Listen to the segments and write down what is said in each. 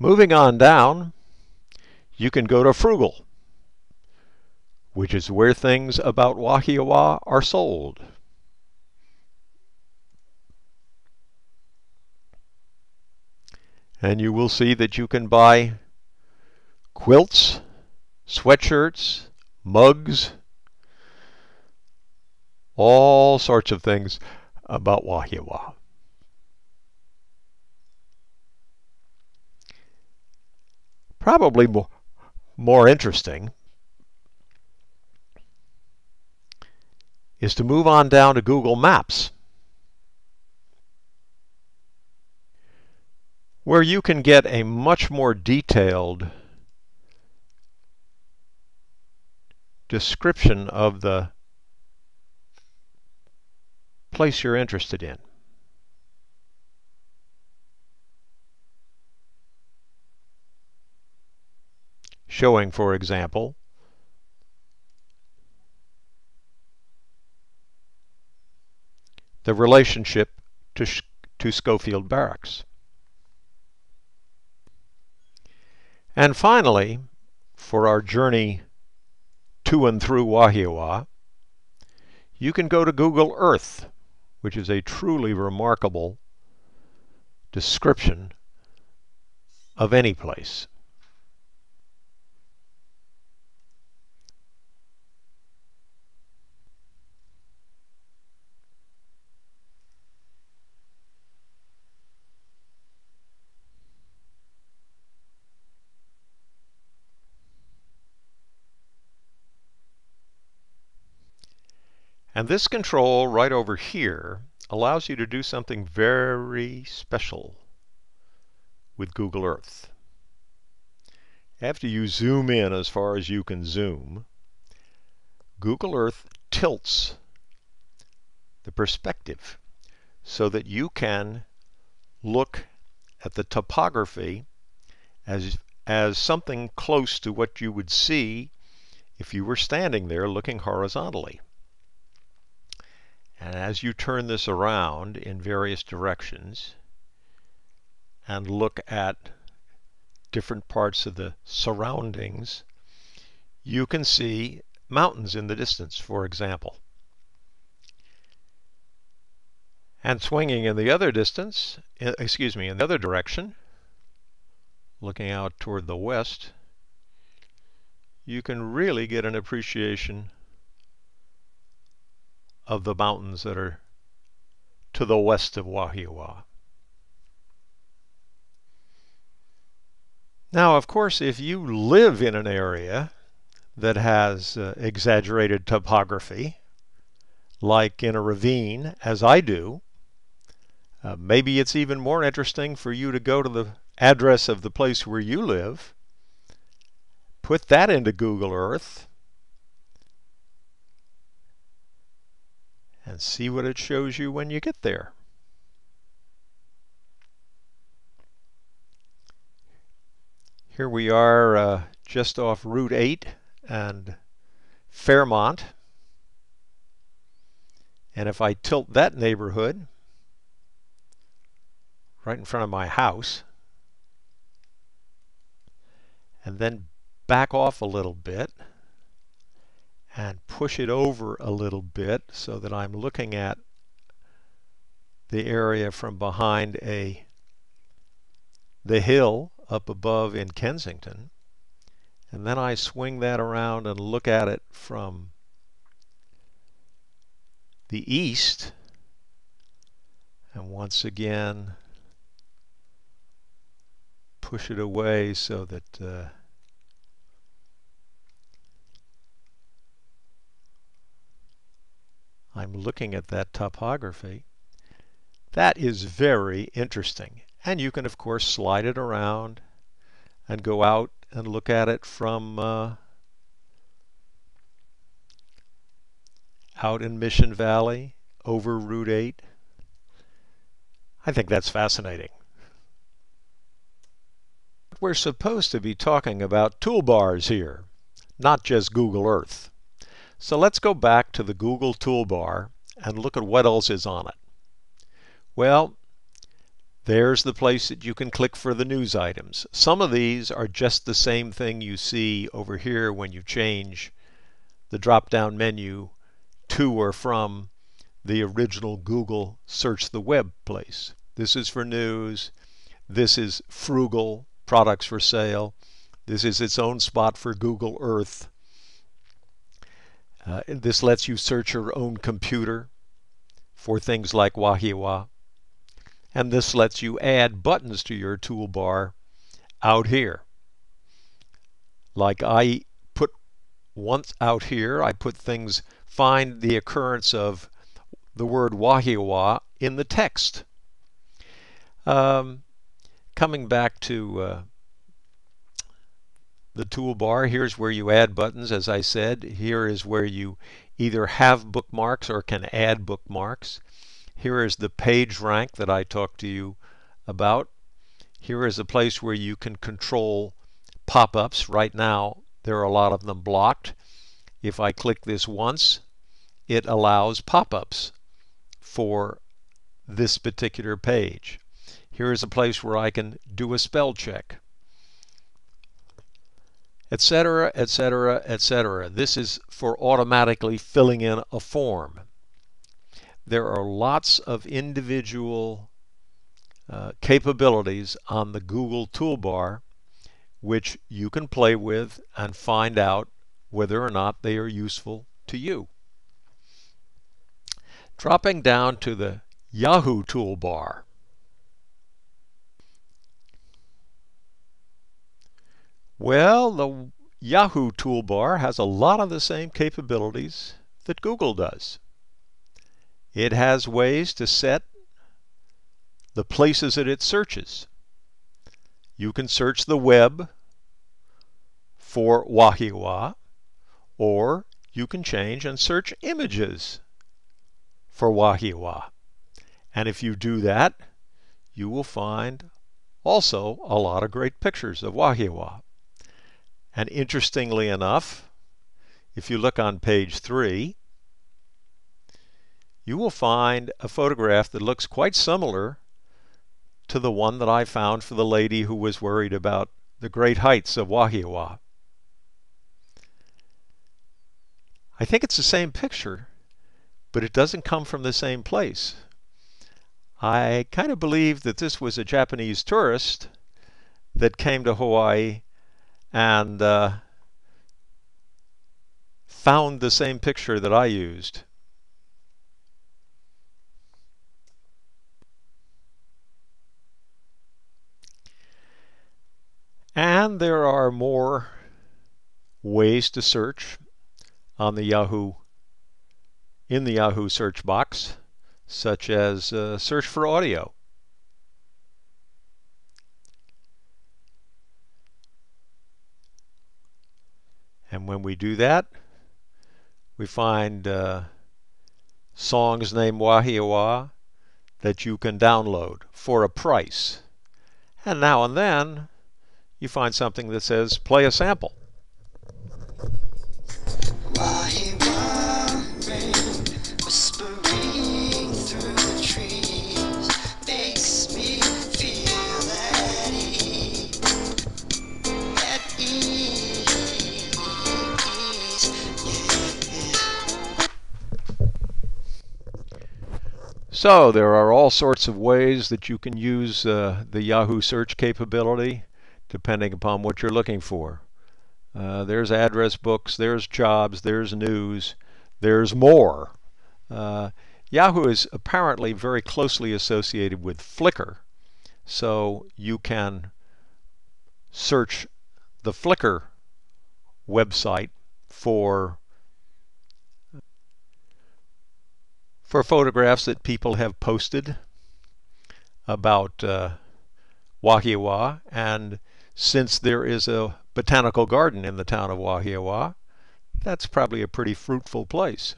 Moving on down, you can go to Frugal, which is where things about Wahiawa are sold. And you will see that you can buy quilts, sweatshirts, mugs, all sorts of things about Wahiawa. Probably more interesting is to move on down to Google Maps, where you can get a much more detailed description of the place you're interested in. Showing, for example, the relationship to Schofield Barracks. And finally, for our journey to and through Wahiawa, you can go to Google Earth, which is a truly remarkable description of any place. And this control right over here allows you to do something very special with Google Earth. After you zoom in as far as you can zoom, Google Earth tilts the perspective so that you can look at the topography as something close to what you would see if you were standing there looking horizontally. And as you turn this around in various directions and look at different parts of the surroundings, you can see mountains in the distance, for example. And swinging in the other distance, in the other direction, looking out toward the west, you can really get an appreciation of the mountains that are to the west of Wahiawa. Now, of course, if you live in an area that has exaggerated topography, like in a ravine, as I do, maybe it's even more interesting for you to go to the address of the place where you live, put that into Google Earth, and see what it shows you when you get there. Here we are just off Route 8 and Fairmont. And if I tilt that neighborhood right in front of my house and then back off a little bit and push it over a little bit so that I'm looking at the area from behind the hill up above in Kensington, and then I swing that around and look at it from the east, and once again push it away so that I'm looking at that topography. That is very interesting. And you can, of course, slide it around and go out and look at it from out in Mission Valley, over Route 8. I think that's fascinating. We're supposed to be talking about toolbars here, not just Google Earth. So let's go back to the Google Toolbar and look at what else is on it. Well, There's the place that you can click for the news items. Some of these are just the same thing you see over here when you change the drop-down menu to or from the original Google Search the Web place. This is for news. This is frugal, products for sale. This is its own spot for Google Earth. This lets you search your own computer for things like Wahiwa. And this lets you add buttons to your toolbar out here. Like I put once out here, I put things, find the occurrence of the word Wahiwa in the text. Coming back to the toolbar, here's where you add buttons, as I said. Here is where you either have bookmarks or can add bookmarks. Here is the page rank that I talked to you about. Here is a place where you can control pop-ups. Right now, there are a lot of them blocked. If I click this once, it allows pop-ups for this particular page. Here is a place where I can do a spell check, etc., etc., etc. This is for automatically filling in a form. There are lots of individual capabilities on the Google Toolbar which you can play with and find out whether or not they are useful to you. Dropping down to the Yahoo Toolbar. Well, the Yahoo Toolbar has a lot of the same capabilities that Google does. It has ways to set the places that it searches. You can search the web for Wahiwa, or you can change and search images for Wahiwa. And if you do that, you will find also a lot of great pictures of Wahiwa. And interestingly enough, if you look on page 3, you will find a photograph that looks quite similar to the one that I found for the lady who was worried about the great heights of Wahiwa. I think it's the same picture, but it doesn't come from the same place. I kind of believe that this was a Japanese tourist that came to Hawaii and found the same picture that I used. And there are more ways to search on the Yahoo, in the Yahoo search box, such as search for audio. And when we do that, we find songs named Wahiwa that you can download for a price. And now and then, you find something that says, play a sample. Wahiwa rain, whispering through the trees, makes me feel at ease, yeah. So there are all sorts of ways that you can use the Yahoo search capability depending upon what you're looking for. There's address books, there's jobs, there's news, there's more. Yahoo is apparently very closely associated with Flickr, so you can search the Flickr website for photographs that people have posted about Wahiwa, and since there is a botanical garden in the town of Wahiwa, that's probably a pretty fruitful place.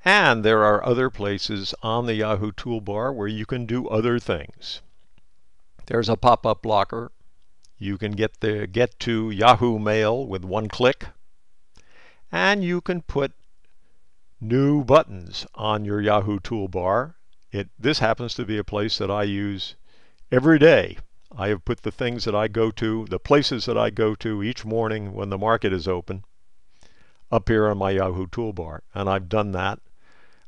And there are other places on the Yahoo Toolbar where you can do other things. There's a pop-up blocker. You can get to Yahoo Mail with one click. And you can put new buttons on your Yahoo Toolbar This happens to be a place that I use every day. I have put the things that I go to, the places that I go to each morning when the market is open, up here on my Yahoo Toolbar. And I've done that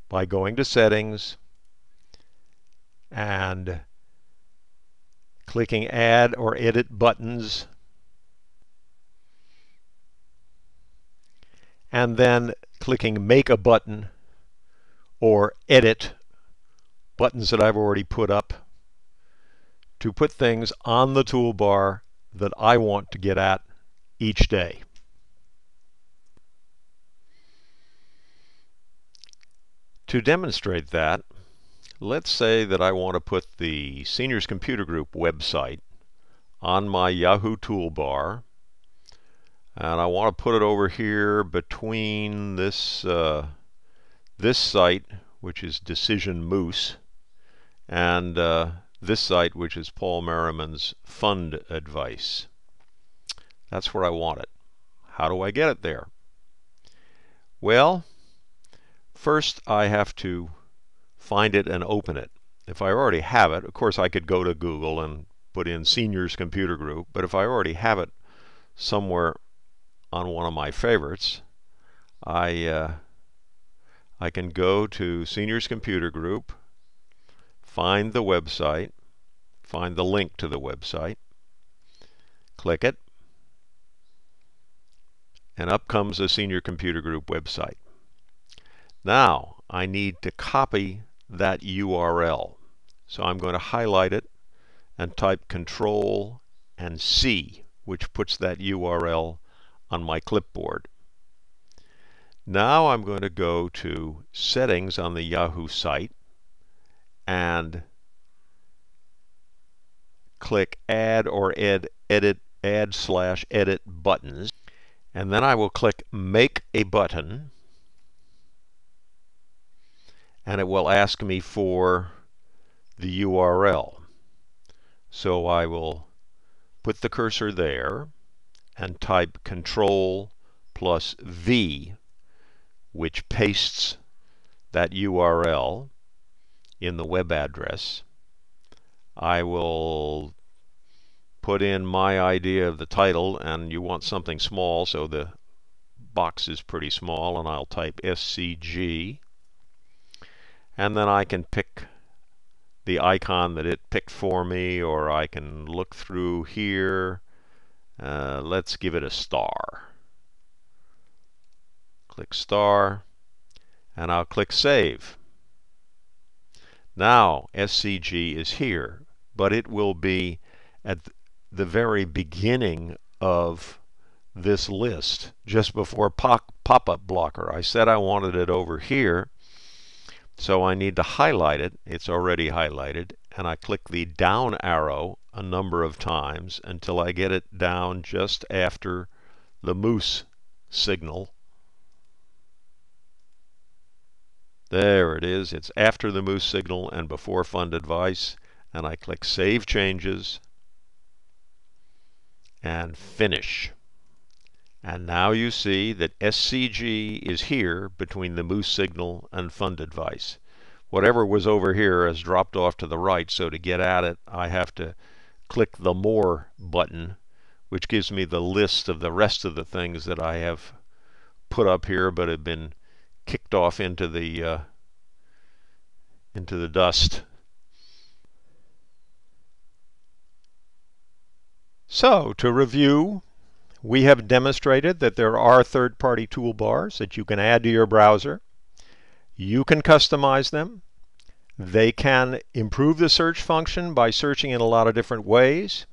by going to Settings and clicking Add or Edit buttons, and then clicking Make a Button or Edit buttons that I've already put up to put things on the toolbar that I want to get at each day. To demonstrate that, let's say that I want to put the Seniors Computer Group website on my Yahoo Toolbar, and I want to put it over here between this site, which is Decision Moose, and this site, which is Paul Merriman's Fund Advice. That's where I want it. How do I get it there? Well, first I have to find it and open it. If I already have it, of course I could go to Google and put in Seniors Computer Group, but if I already have it somewhere on one of my favorites, I can go to Seniors Computer Group, find the website, find the link to the website, click it, and up comes the Senior Computer Group website. Now I need to copy that URL. So I'm going to highlight it and type Control and C, which puts that URL on my clipboard. Now I'm going to go to Settings on the Yahoo site and click Add or Edit buttons, and then I will click Make a Button, and it will ask me for the URL. So I will put the cursor there and type Control plus V, which pastes that URL in the web address. I will put in my idea of the title, and you want something small, so the box is pretty small, and I'll type SCG. And then I can pick the icon that it picked for me, or I can look through here. Let's give it a star. Click star, and I'll click Save. Now SCG is here, but it will be at the very beginning of this list, just before pop-up blocker. I said I wanted it over here, so I need to highlight it. It's already highlighted, and I click the down arrow a number of times until I get it down just after the moose signal. There it is. It's after the moose signal and before Fund Advice, and I click Save Changes and Finish. And now you see that SCG is here between the moose signal and Fund Advice. Whatever was over here has dropped off to the right, so to get at it I have to click the More button, which gives me the list of the rest of the things that I have put up here but have been kicked off into the dust. So to review, we have demonstrated that there are third-party toolbars that you can add to your browser. You can customize them. They can improve the search function by searching in a lot of different ways,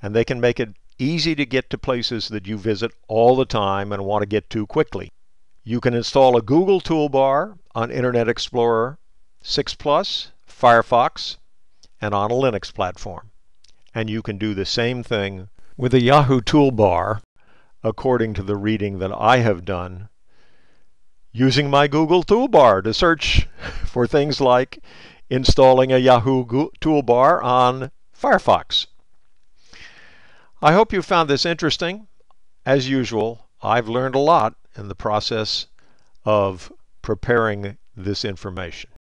and they can make it easy to get to places that you visit all the time and want to get to quickly. You can install a Google Toolbar on Internet Explorer 6 Plus, Firefox, and on a Linux platform. And you can do the same thing with a Yahoo Toolbar, according to the reading that I have done, using my Google Toolbar to search for things like installing a Yahoo Toolbar on Firefox. I hope you found this interesting. As usual, I've learned a lot in the process of preparing this information.